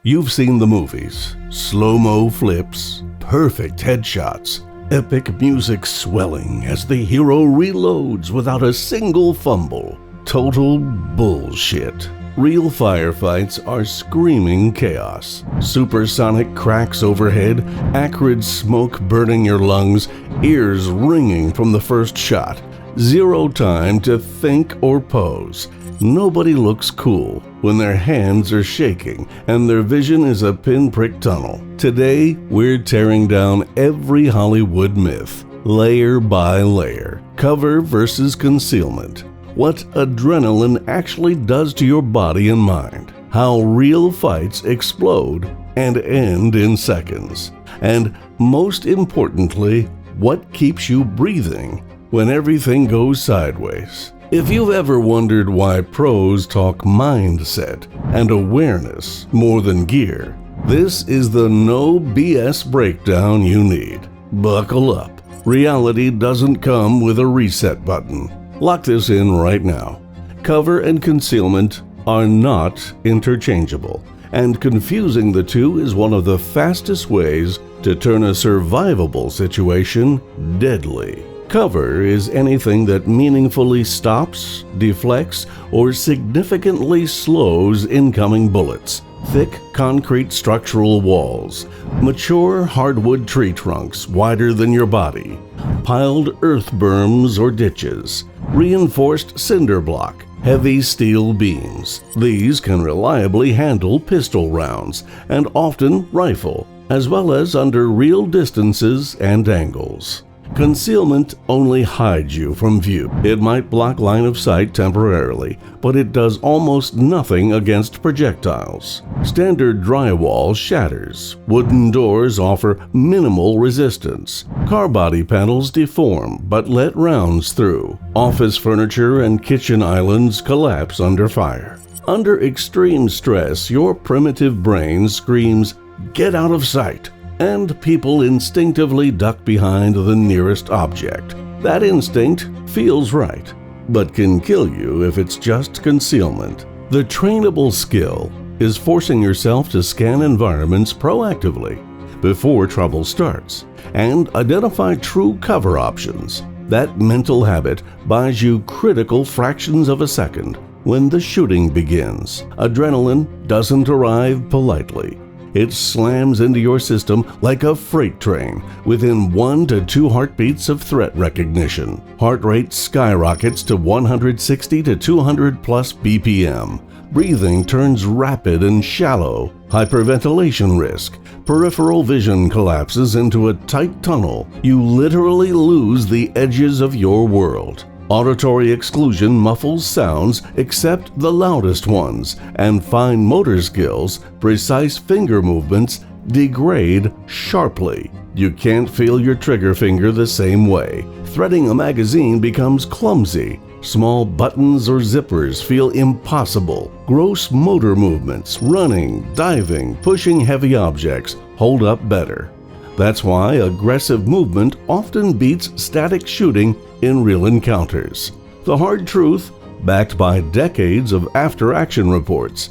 You've seen the movies, slow-mo flips, perfect headshots, epic music swelling as the hero reloads without a single fumble. Total bullshit. Real firefights are screaming chaos. Supersonic cracks overhead, acrid smoke burning your lungs, ears ringing from the first shot. Zero time to think or pose. Nobody looks cool when their hands are shaking and their vision is a pinprick tunnel. Today, we're tearing down every Hollywood myth, layer by layer. Cover versus concealment. What adrenaline actually does to your body and mind. How real fights explode and end in seconds. And most importantly, what keeps you breathing when everything goes sideways. If you've ever wondered why pros talk mindset and awareness more than gear, this is the no BS breakdown you need. Buckle up. Reality doesn't come with a reset button. Lock this in right now. Cover and concealment are not interchangeable, and confusing the two is one of the fastest ways to turn a survivable situation deadly. Cover is anything that meaningfully stops, deflects, or significantly slows incoming bullets. Thick concrete structural walls, mature hardwood tree trunks wider than your body, piled earth berms or ditches, reinforced cinder block, heavy steel beams. These can reliably handle pistol rounds and often rifle, as well as under real distances and angles. Concealment only hides you from view. It might block line of sight temporarily, but it does almost nothing against projectiles. Standard drywall shatters. Wooden doors offer minimal resistance. Car body panels deform but let rounds through. Office furniture and kitchen islands collapse under fire. Under extreme stress, your primitive brain screams, "Get out of sight!" and people instinctively duck behind the nearest object. That instinct feels right, but can kill you if it's just concealment. The trainable skill is forcing yourself to scan environments proactively before trouble starts and identify true cover options. That mental habit buys you critical fractions of a second when the shooting begins. Adrenaline doesn't arrive politely. It slams into your system like a freight train within 1 to 2 heartbeats of threat recognition. Heart rate skyrockets to 160 to 200 plus BPM. Breathing turns rapid and shallow. Hyperventilation risk. Peripheral vision collapses into a tight tunnel. You literally lose the edges of your world. Auditory exclusion muffles sounds except the loudest ones, and fine motor skills, precise finger movements, degrade sharply. You can't feel your trigger finger the same way. Threading a magazine becomes clumsy. Small buttons or zippers feel impossible. Gross motor movements, running, diving, pushing heavy objects, hold up better. That's why aggressive movement often beats static shooting in real encounters. The hard truth, backed by decades of after-action reports: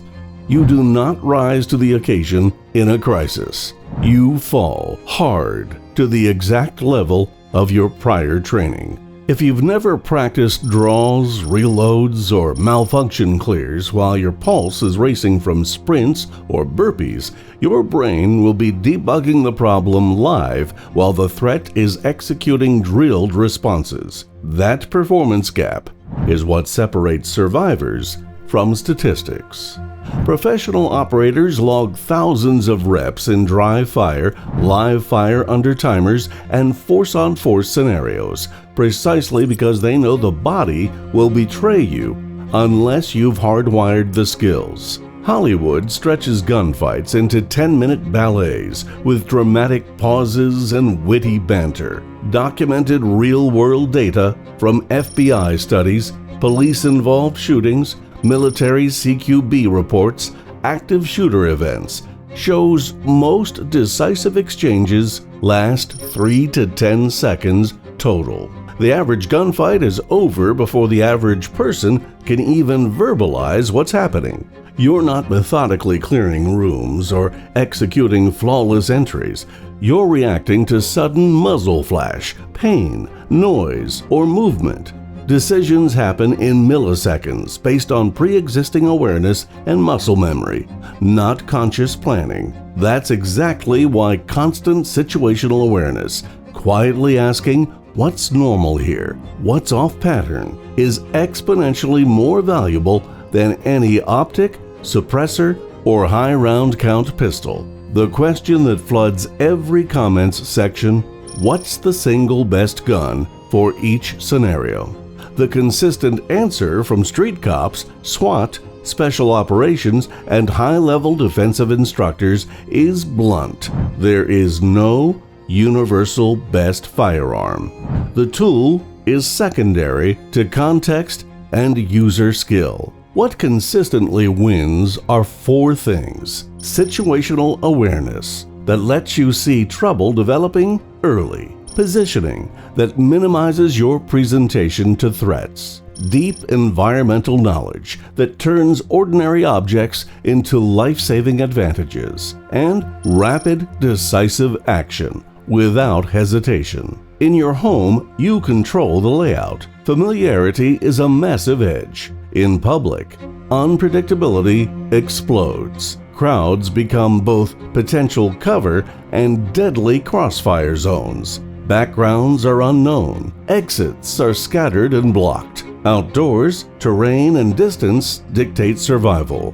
you do not rise to the occasion in a crisis. You fall hard to the exact level of your prior training. If you've never practiced draws, reloads, or malfunction clears while your pulse is racing from sprints or burpees, your brain will be debugging the problem live while the threat is executing drilled responses. That performance gap is what separates survivors from statistics. Professional operators log thousands of reps in dry fire, live fire under timers, and force-on-force scenarios, precisely because they know the body will betray you unless you've hardwired the skills. Hollywood stretches gunfights into 10-minute ballets with dramatic pauses and witty banter. Documented real-world data from FBI studies, police-involved shootings, military CQB reports, active shooter events, shows most decisive exchanges last 3 to 10 seconds total. The average gunfight is over before the average person can even verbalize what's happening. You're not methodically clearing rooms or executing flawless entries. You're reacting to sudden muzzle flash, pain, noise, or movement. Decisions happen in milliseconds based on pre-existing awareness and muscle memory, not conscious planning. That's exactly why constant situational awareness, quietly asking, "What's normal here? What's off pattern?" is exponentially more valuable than any optic, suppressor, or high round count pistol. The question that floods every comments section: what's the single best gun for each scenario? The consistent answer from street cops, SWAT, special operations, and high-level defensive instructors is blunt. There is no universal best firearm. The tool is secondary to context and user skill. What consistently wins are four things: situational awareness that lets you see trouble developing early, positioning that minimizes your presentation to threats, deep environmental knowledge that turns ordinary objects into life-saving advantages, and rapid, decisive action without hesitation. In your home, you control the layout. Familiarity is a massive edge. In public, unpredictability explodes. Crowds become both potential cover and deadly crossfire zones. Backgrounds are unknown. Exits are scattered and blocked. Outdoors, terrain and distance dictate survival.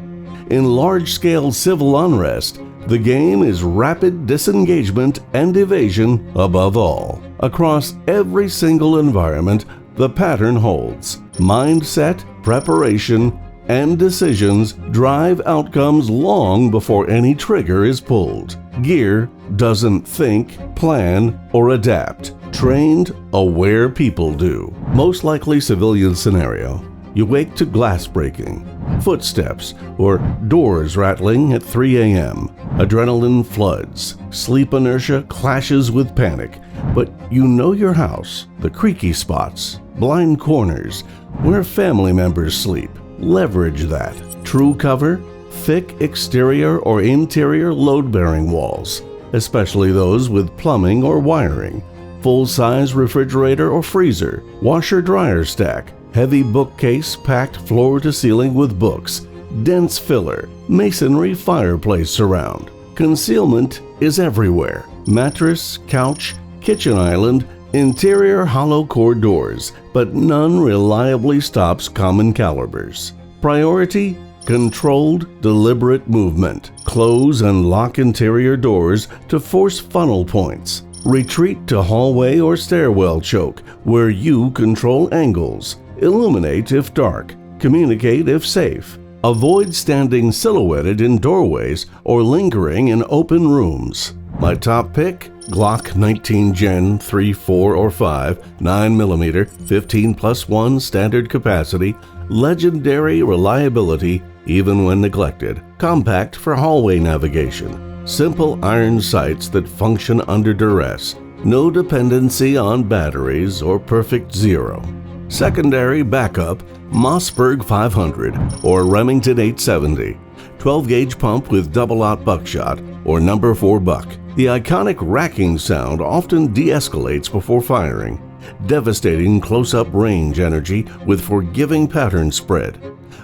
In large-scale civil unrest, the game is rapid disengagement and evasion above all. Across every single environment, the pattern holds. Mindset, preparation, and decisions drive outcomes long before any trigger is pulled. Gear doesn't think, plan, or adapt. Trained, aware people do. Most likely civilian scenario: you wake to glass breaking, footsteps, or doors rattling at 3 a.m. Adrenaline floods. Sleep inertia clashes with panic. But you know your house, the creaky spots, blind corners, where family members sleep. Leverage that. True cover: thick exterior or interior load-bearing walls, especially those with plumbing or wiring. Full-size refrigerator or freezer, washer-dryer stack, heavy bookcase packed floor to ceiling with books, dense filler, masonry fireplace surround. Concealment is everywhere. Mattress, couch, kitchen island, interior hollow core doors, but none reliably stops common calibers. Priority: controlled, deliberate movement. Close and lock interior doors to force funnel points. Retreat to hallway or stairwell choke, where you control angles. Illuminate if dark. Communicate if safe. Avoid standing silhouetted in doorways or lingering in open rooms. My top pick: Glock 19 Gen 3, 4, or 5, 9mm, 15+1 standard capacity, legendary reliability even when neglected, compact for hallway navigation, simple iron sights that function under duress, no dependency on batteries or perfect zero. Secondary backup: Mossberg 500 or Remington 870, 12-gauge pump with double-aught buckshot or number 4 buck. The iconic racking sound often de-escalates before firing, devastating close-up range energy with forgiving pattern spread.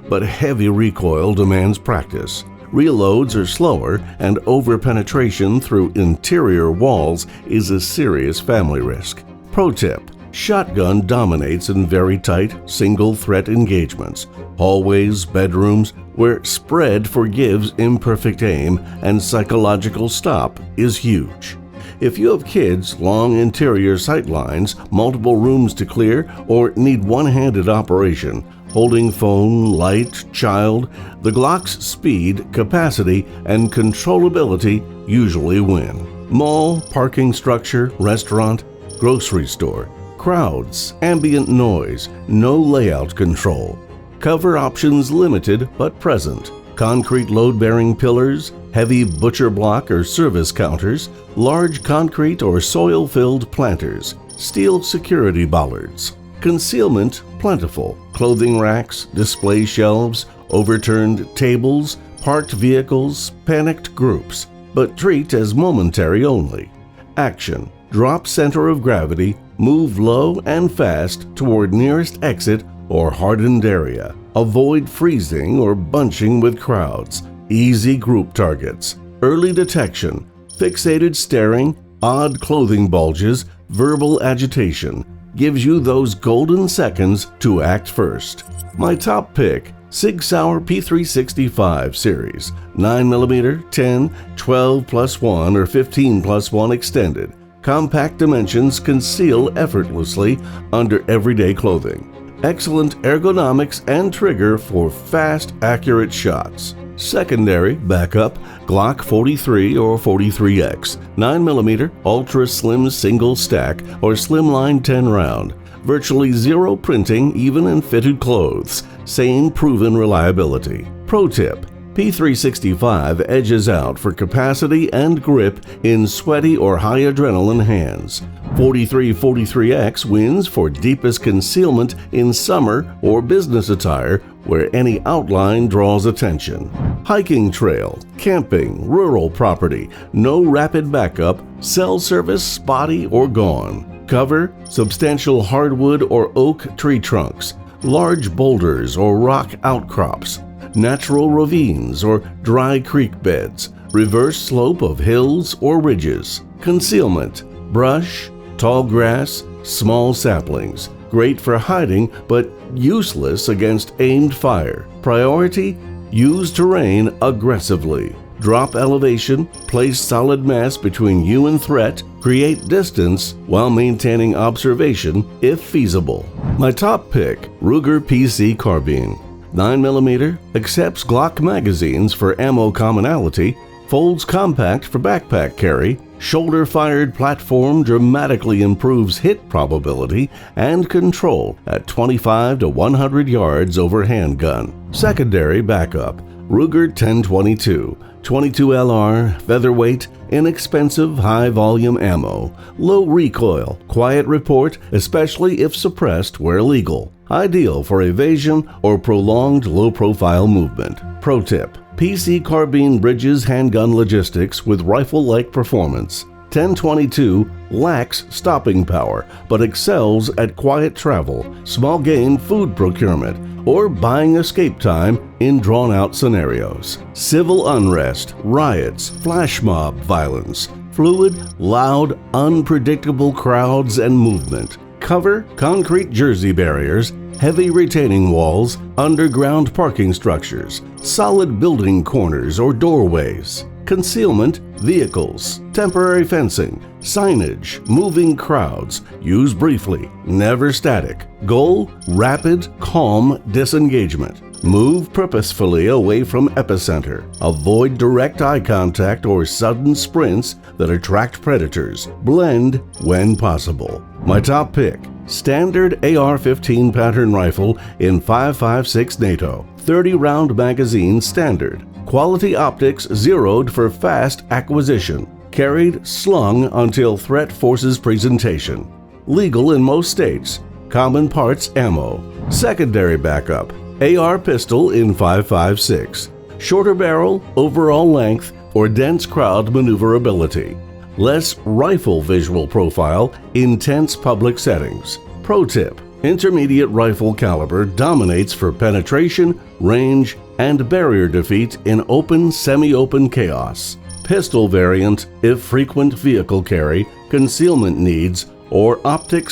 But heavy recoil demands practice. Reloads are slower, and over-penetration through interior walls is a serious family risk. Pro tip: shotgun dominates in very tight, single-threat engagements, hallways, bedrooms, where spread forgives imperfect aim and psychological stop is huge. If you have kids, long interior sight lines, multiple rooms to clear, or need one-handed operation, holding phone, light, child, the Glock's speed, capacity, and controllability usually win. Mall, parking structure, restaurant, grocery store. Crowds, ambient noise, no layout control. Cover options limited but present. Concrete load-bearing pillars, heavy butcher block or service counters, large concrete or soil-filled planters, steel security bollards. Concealment plentiful. Clothing racks, display shelves, overturned tables, parked vehicles, panicked groups, but treat as momentary only. Action. Drop center of gravity, move low and fast toward nearest exit or hardened area. Avoid freezing or bunching with crowds. Easy group targets. Early detection. Fixated staring, odd clothing bulges, verbal agitation. Gives you those golden seconds to act first. My top pick, Sig Sauer P365 series, 9mm, 10, 12 plus 1 or 15 plus 1 extended. Compact dimensions conceal effortlessly under everyday clothing. Excellent ergonomics and trigger for fast, accurate shots. Secondary backup, Glock 43 or 43X, 9mm, ultra slim single stack or slimline 10 round. Virtually zero printing even in fitted clothes. Same proven reliability. Pro tip. P365 edges out for capacity and grip in sweaty or high adrenaline hands. 43-43X wins for deepest concealment in summer or business attire where any outline draws attention. Hiking trail, camping, rural property, no rapid backup, cell service spotty or gone. Cover, substantial hardwood or oak tree trunks, large boulders or rock outcrops, natural ravines or dry creek beds, reverse slope of hills or ridges. Concealment, brush, tall grass, small saplings. Great for hiding but useless against aimed fire. Priority, use terrain aggressively. Drop elevation, place solid mass between you and threat, create distance while maintaining observation if feasible. My top pick, Ruger PC Carbine. 9mm, accepts Glock magazines for ammo commonality, folds compact for backpack carry, shoulder-fired platform dramatically improves hit probability and control at 25 to 100 yards over handgun. Secondary backup, Ruger 1022, 22 LR, featherweight, inexpensive high-volume ammo, low recoil, quiet report, especially if suppressed where legal. Ideal for evasion or prolonged low-profile movement. Pro tip. PC Carbine bridges handgun logistics with rifle-like performance. 1022 lacks stopping power but excels at quiet travel, small game food procurement, or buying escape time in drawn-out scenarios. Civil unrest, riots, flash mob violence, fluid, loud, unpredictable crowds and movement. Cover, concrete jersey barriers, heavy retaining walls, underground parking structures, solid building corners or doorways. Concealment, vehicles, temporary fencing, signage, moving crowds. Use briefly, never static. Goal, rapid, calm disengagement. Move purposefully away from epicenter. Avoid direct eye contact or sudden sprints that attract predators. Blend when possible. My top pick, standard AR-15 pattern rifle in 5.56 NATO. 30-round magazine standard. Quality optics zeroed for fast acquisition. Carried slung until threat forces presentation. Legal in most states. Common parts ammo. Secondary backup. AR pistol in 5.56. Shorter barrel, overall length, or dense crowd maneuverability. Less rifle visual profile, intense public settings. Pro tip. Intermediate rifle caliber dominates for penetration, range, and barrier defeat in open, semi-open chaos. Pistol variant if frequent vehicle carry, concealment needs, or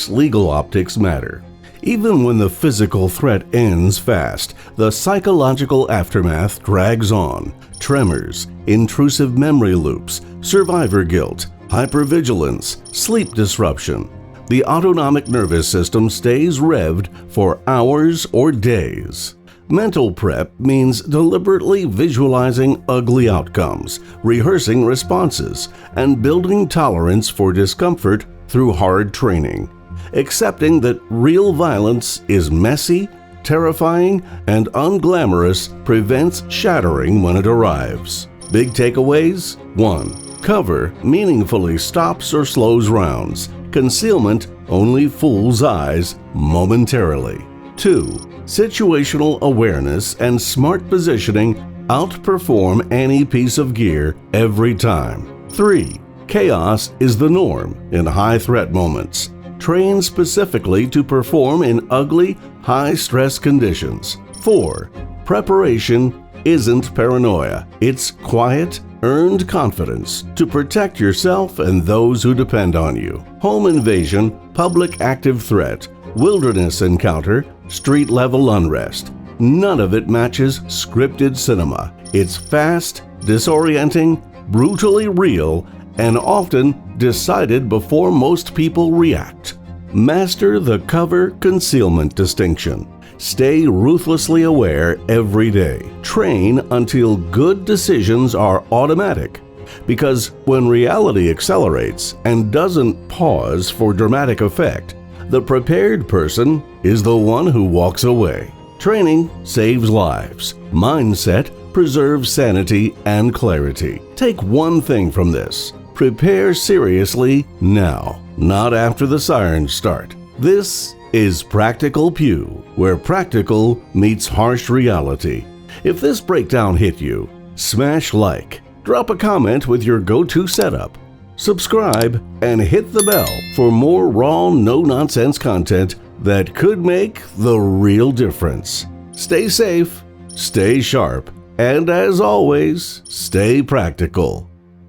legal optics matter. Even when the physical threat ends fast, the psychological aftermath drags on. Tremors, intrusive memory loops, survivor guilt, hypervigilance, sleep disruption. The autonomic nervous system stays revved for hours or days. Mental prep means deliberately visualizing ugly outcomes, rehearsing responses, and building tolerance for discomfort through hard training. Accepting that real violence is messy, terrifying, and unglamorous prevents shattering when it arrives. Big takeaways: 1. Cover meaningfully stops or slows rounds. Concealment only fools eyes momentarily. 2. Situational awareness and smart positioning outperform any piece of gear every time. 3. Chaos is the norm in high-threat moments. Train specifically to perform in ugly, high-stress conditions. 4. Preparation isn't paranoia. It's quiet, earned confidence to protect yourself and those who depend on you. Home invasion, public active threat, wilderness encounter, street-level unrest. None of it matches scripted cinema. It's fast, disorienting, brutally real, and often decided before most people react. Master the cover-concealment distinction. Stay ruthlessly aware every day. Train until good decisions are automatic. Because when reality accelerates and doesn't pause for dramatic effect, the prepared person is the one who walks away. Training saves lives. Mindset preserves sanity and clarity. Take one thing from this. Prepare seriously now, not after the sirens start. This is Practical Pew, where practical meets harsh reality. If this breakdown hit you, smash like, drop a comment with your go-to setup, subscribe, and hit the bell for more raw, no-nonsense content that could make the real difference. Stay safe, stay sharp, and as always, stay practical.